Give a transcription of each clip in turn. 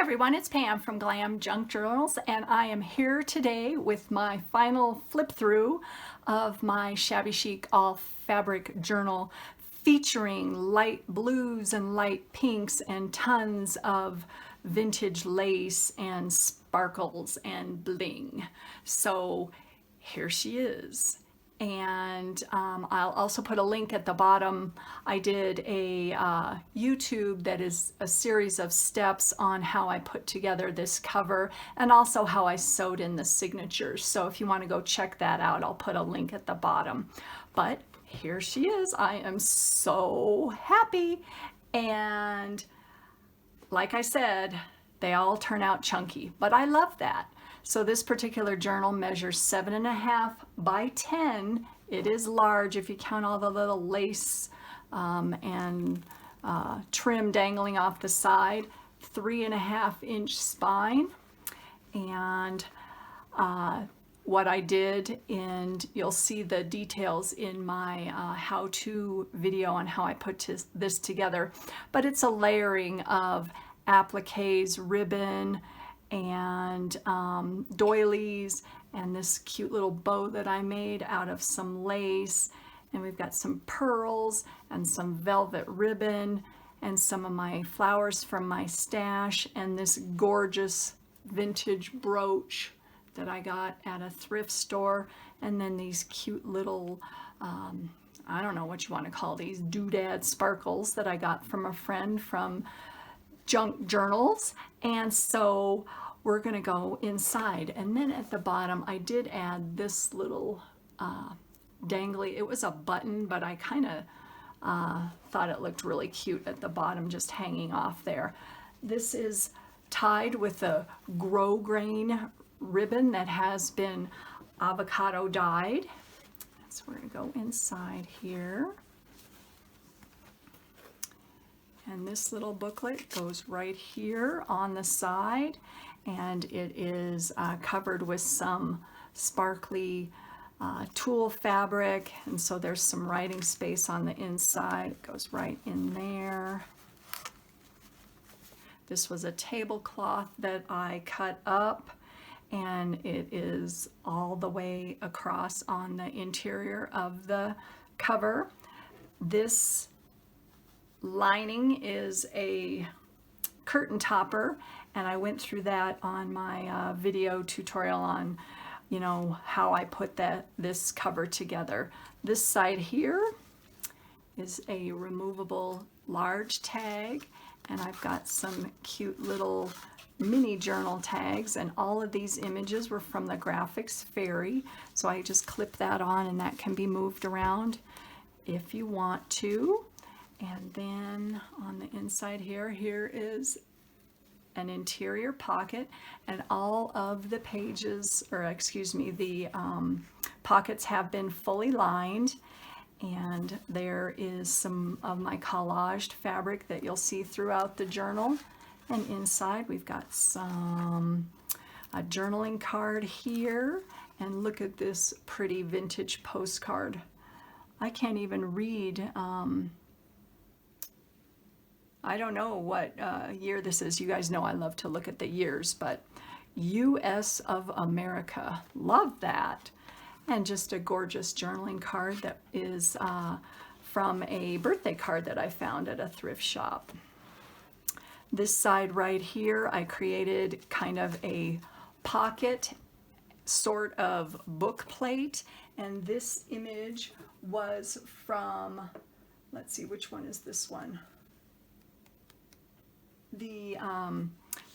everyone, it's Pam from Glam Junk Journals, and I am here today with my final flip through of my Shabby Chic all fabric journal featuring light blues and light pinks and tons of vintage lace and sparkles and bling. So here she is. And I'll also put a link at the bottom. I did a YouTube that is a series of steps on how I put together this cover and also how I sewed in the signatures. So if you want to go check that out, I'll put a link at the bottom. But here she is. I am so happy. And like I said, they all turn out chunky, but I love that. So this particular journal measures 7.5 by 10. It is large if you count all the little lace and trim dangling off the side. 3.5-inch spine. And what I did, and you'll see the details in my how-to video on how I put this together, but it's a layering of appliques, ribbon, and doilies, and this cute little bow that I made out of some lace, and we've got some pearls and some velvet ribbon and some of my flowers from my stash, and this gorgeous vintage brooch that I got at a thrift store, and then these cute little I don't know what you want to call these, doodad sparkles that I got from a friend from Junk Journals. And so we're gonna go inside, and then at the bottom I did add this little dangly, it was a button, but I kind of thought it looked really cute at the bottom, just hanging off there. This is tied with a grosgrain ribbon that has been avocado dyed. So we're gonna go inside here. And this little booklet goes right here on the side, and it is covered with some sparkly tulle fabric, and so there's some writing space on the inside. It goes right in there. This was a tablecloth that I cut up, and it is all the way across on the interior of the cover. This lining is a curtain topper, and I went through that on my video tutorial on, you know, how I put this cover together. This side here is a removable large tag, and I've got some cute little mini journal tags, and all of these images were from the Graphics Fairy, so I just clip that on, and that can be moved around if you want to. And then on the inside here is an interior pocket, and all of the pages, or excuse me, the pockets have been fully lined, and there is some of my collaged fabric that you'll see throughout the journal. And inside we've got a journaling card here, and look at this pretty vintage postcard. I can't even read I don't know what year this is. You guys know I love to look at the years, but US of America. Love that. And just a gorgeous journaling card that is from a birthday card that I found at a thrift shop. This side right here, I created kind of a pocket sort of book plate, and this image was from, let's see, which one is this one?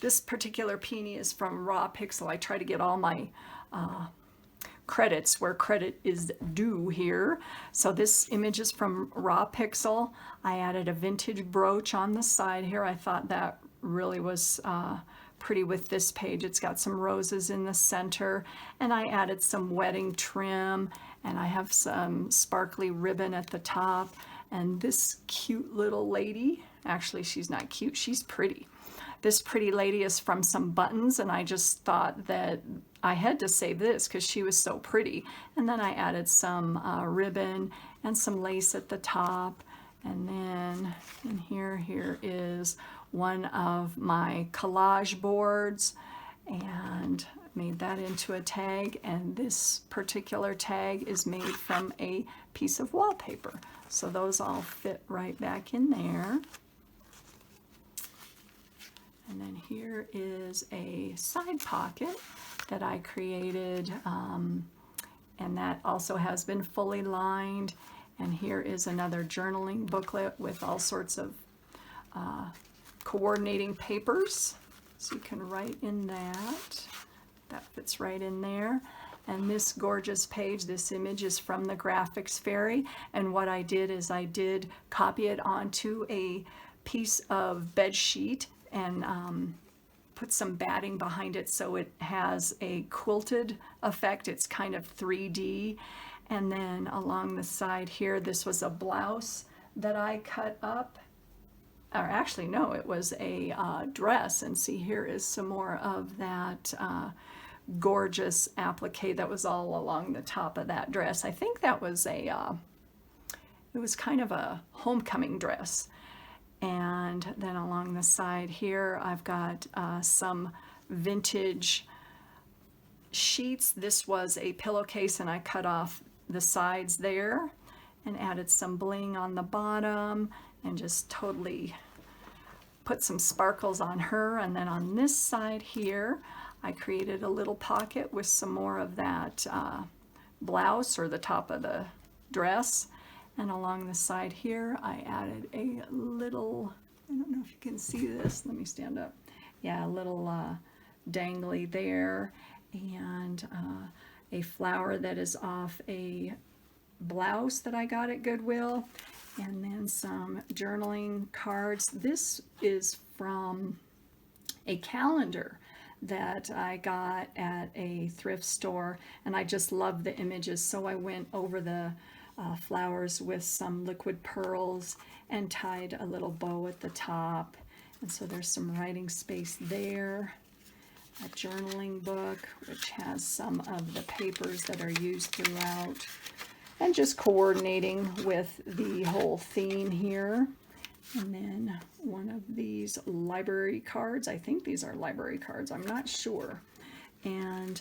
This particular peony is from Raw Pixel. I try to get all my credits where credit is due here. So this image is from Raw Pixel. I added a vintage brooch on the side here. I thought that really was pretty with this page. It's got some roses in the center, and I added some wedding trim, and I have some sparkly ribbon at the top. And this cute little lady, actually she's not cute, she's pretty. This pretty lady is from some buttons, and I just thought that I had to save this because she was so pretty. And then I added some ribbon and some lace at the top, And then in here is one of my collage boards, and made that into a tag, and this particular tag is made from a piece of wallpaper. So those all fit right back in there. And then here is a side pocket that I created, and that also has been fully lined. And here is another journaling booklet with all sorts of coordinating papers, so you can write in that. That fits right in there. And this gorgeous page, this image is from the Graphics Fairy, and what I did is I did copy it onto a piece of bed sheet and put some batting behind it so it has a quilted effect. It's kind of 3D. And then along the side here, this was a blouse that I cut up, or actually no, it was a dress. And see, here is some more of that gorgeous applique that was all along the top of that dress. I think that was it was kind of a homecoming dress. And then along the side here, I've got some vintage sheets. This was a pillowcase, and I cut off the sides there and added some bling on the bottom and just totally put some sparkles on her. And then on this side here, I created a little pocket with some more of that blouse, or the top of the dress. And along the side here, I added a little, I don't know if you can see this, let me stand up. Yeah, a little dangly there, and a flower that is off a blouse that I got at Goodwill, and then some journaling cards. This is from a calendar that I got at a thrift store, and I just love the images, so I went over the flowers with some liquid pearls and tied a little bow at the top. And so there's some writing space there. A journaling book, which has some of the papers that are used throughout, and just coordinating with the whole theme here. And then one of these library cards. I think these are library cards, I'm not sure. And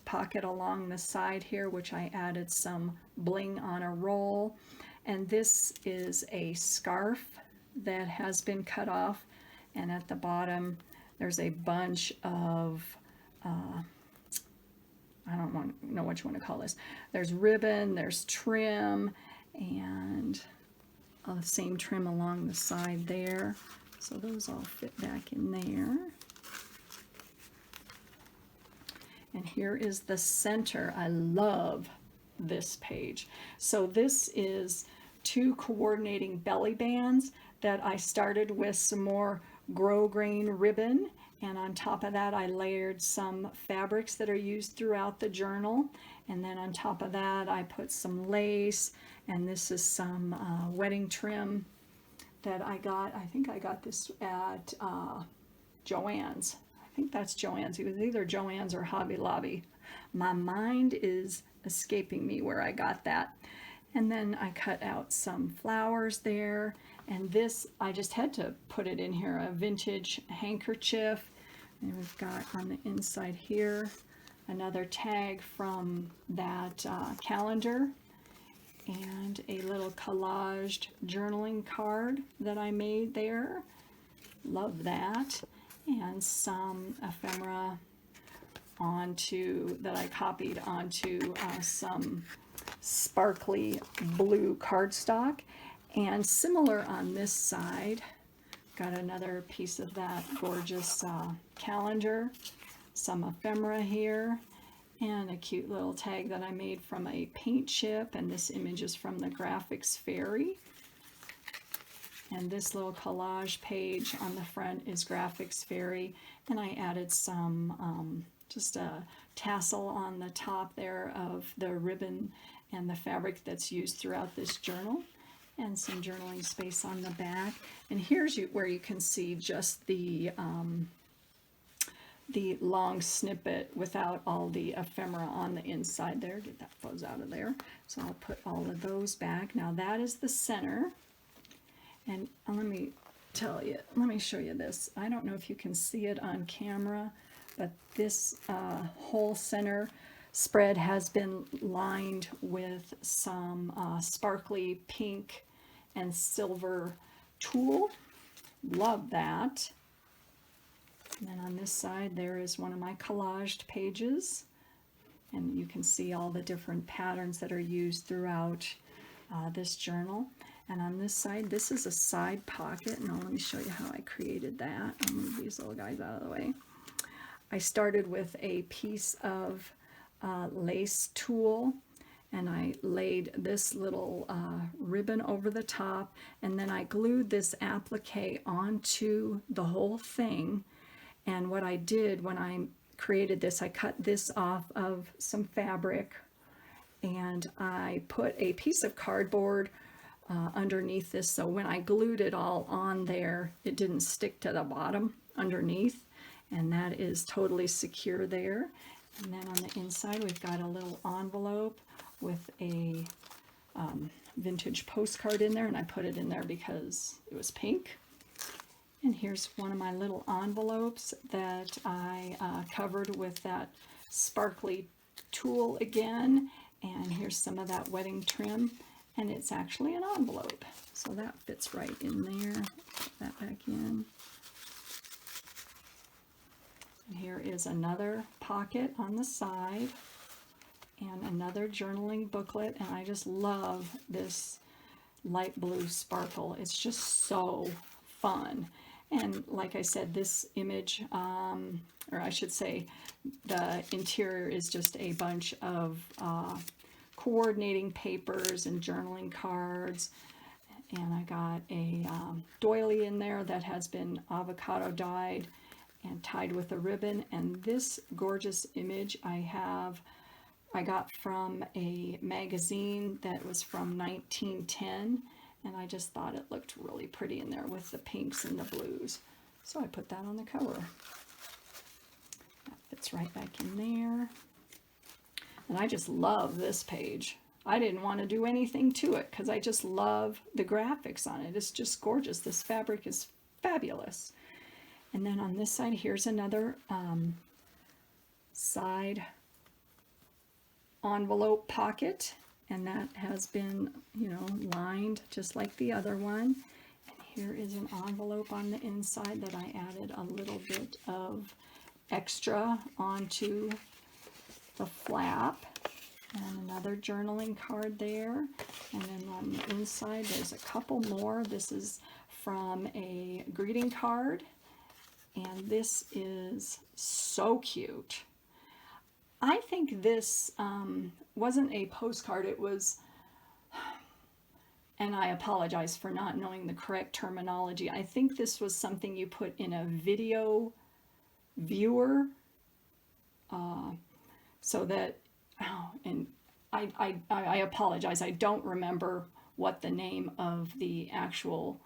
pocket along the side here, which I added some bling on a roll. And this is a scarf that has been cut off, and at the bottom there's a bunch of I don't know what you want to call this. There's ribbon, there's trim, and the same trim along the side there. So those all fit back in there. And here is the center. I love this page. So this is 2 coordinating belly bands that I started with some more grosgrain ribbon, and on top of that I layered some fabrics that are used throughout the journal, and then on top of that I put some lace, and this is some wedding trim that I got. I think I got this at Joann's. I think that's Joann's. It was either Joann's or Hobby Lobby. My mind is escaping me where I got that. And then I cut out some flowers there. And this, I just had to put it in here, a vintage handkerchief. And we've got on the inside here another tag from that calendar, and a little collaged journaling card that I made there. Love that. And some ephemera that I copied onto some sparkly blue cardstock. And similar on this side, got another piece of that gorgeous calendar, some ephemera here, and a cute little tag that I made from a paint chip. And this image is from the Graphics Fairy. And this little collage page on the front is Graphics Fairy. And I added some, just a tassel on the top there of the ribbon and the fabric that's used throughout this journal, and some journaling space on the back. And here's where you can see just the long snippet without all the ephemera on the inside there. Get that fuzz out of there. So I'll put all of those back. Now that is the center. And let me tell you, let me show you this. I don't know if you can see it on camera, but this whole center spread has been lined with some sparkly pink and silver tulle. Love that. And then on this side there is one of my collaged pages, and you can see all the different patterns that are used throughout this journal. And on this side, this is a side pocket. Now let me show you how I created that. I'll move these little guys out of the way. I started with a piece of lace tulle, and I laid this little ribbon over the top, and then I glued this applique onto the whole thing. And what I did when I created this, I cut this off of some fabric, and I put a piece of cardboard underneath this, so when I glued it all on there, it didn't stick to the bottom underneath, and that is totally secure there. And then on the inside we've got a little envelope with a vintage postcard in there, and I put it in there because it was pink. And here's one of my little envelopes that I covered with that sparkly tulle again, and here's some of that wedding trim. And it's actually an envelope, so that fits right in there. Put that back in. And here is another pocket on the side and another journaling booklet, and I just love this light blue sparkle. It's just so fun. And like I said, this image, or I should say the interior, is just a bunch of coordinating papers and journaling cards, and I got a doily in there that has been avocado dyed and tied with a ribbon. And this gorgeous image I got from a magazine that was from 1910, and I just thought it looked really pretty in there with the pinks and the blues, so I put that on the cover. That fits right back in there. And I just love this page. I didn't want to do anything to it because I just love the graphics on it. It's just gorgeous. This fabric is fabulous. And then on this side, here's another side envelope pocket. And that has been, you know, lined just like the other one. And here is an envelope on the inside that I added a little bit of extra onto the flap, and another journaling card there. And then on the inside there's a couple more. This is from a greeting card, and this is so cute. I think this wasn't a postcard, it was, and I apologize for not knowing the correct terminology, I think this was something you put in a video viewer, so that, and I apologize, I don't remember what the name of the actual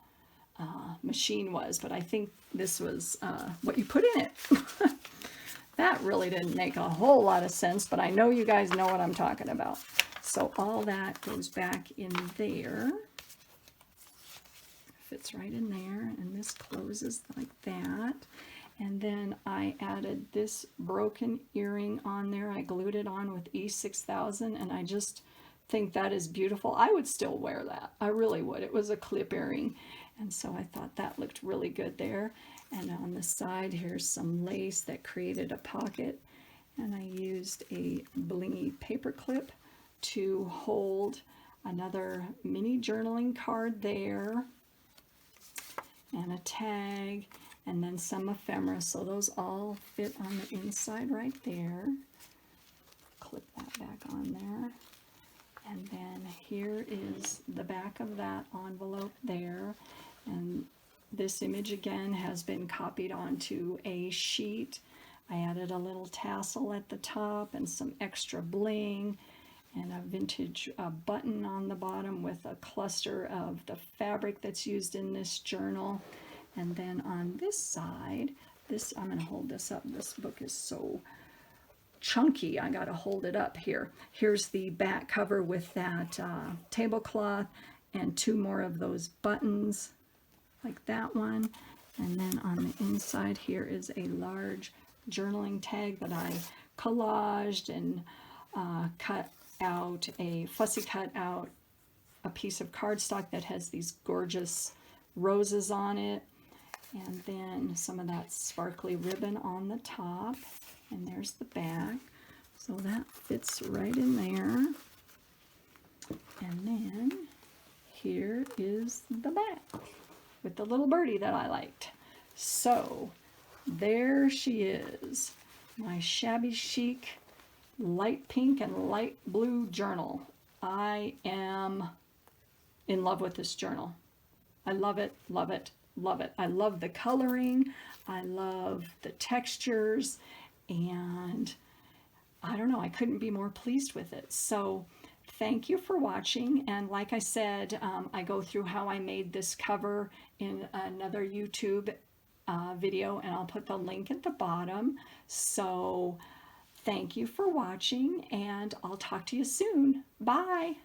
machine was, but I think this was what you put in it. That really didn't make a whole lot of sense, but I know you guys know what I'm talking about. So all that goes back in there. Fits right in there, and this closes like that. And then I added this broken earring on there. I glued it on with E6000, and I just think that is beautiful. I would still wear that. I really would. It was a clip earring, and so I thought that looked really good there. And on the side, here's some lace that created a pocket, and I used a blingy paper clip to hold another mini journaling card there, and a tag, and then some ephemera. So those all fit on the inside right there. Clip that back on there. And then here is the back of that envelope there. And this image again has been copied onto a sheet. I added a little tassel at the top and some extra bling and a vintage button on the bottom with a cluster of the fabric that's used in this journal. And then on this side, I'm going to hold this up. This book is so chunky, I got to hold it up here. Here's the back cover with that tablecloth and two more of those buttons like that one. And then on the inside here is a large journaling tag that I collaged and cut out fussy cut out a piece of cardstock that has these gorgeous roses on it, and then some of that sparkly ribbon on the top, and there's the back, so that fits right in there. And then here is the back with the little birdie that I liked. So there she is, my Shabby Chic light pink and light blue journal. I am in love with this journal. I love it, love it, love it. I love the coloring. I love the textures, and I don't know, I couldn't be more pleased with it. So thank you for watching. And like I said, I go through how I made this cover in another YouTube video, and I'll put the link at the bottom. So thank you for watching, and I'll talk to you soon. Bye.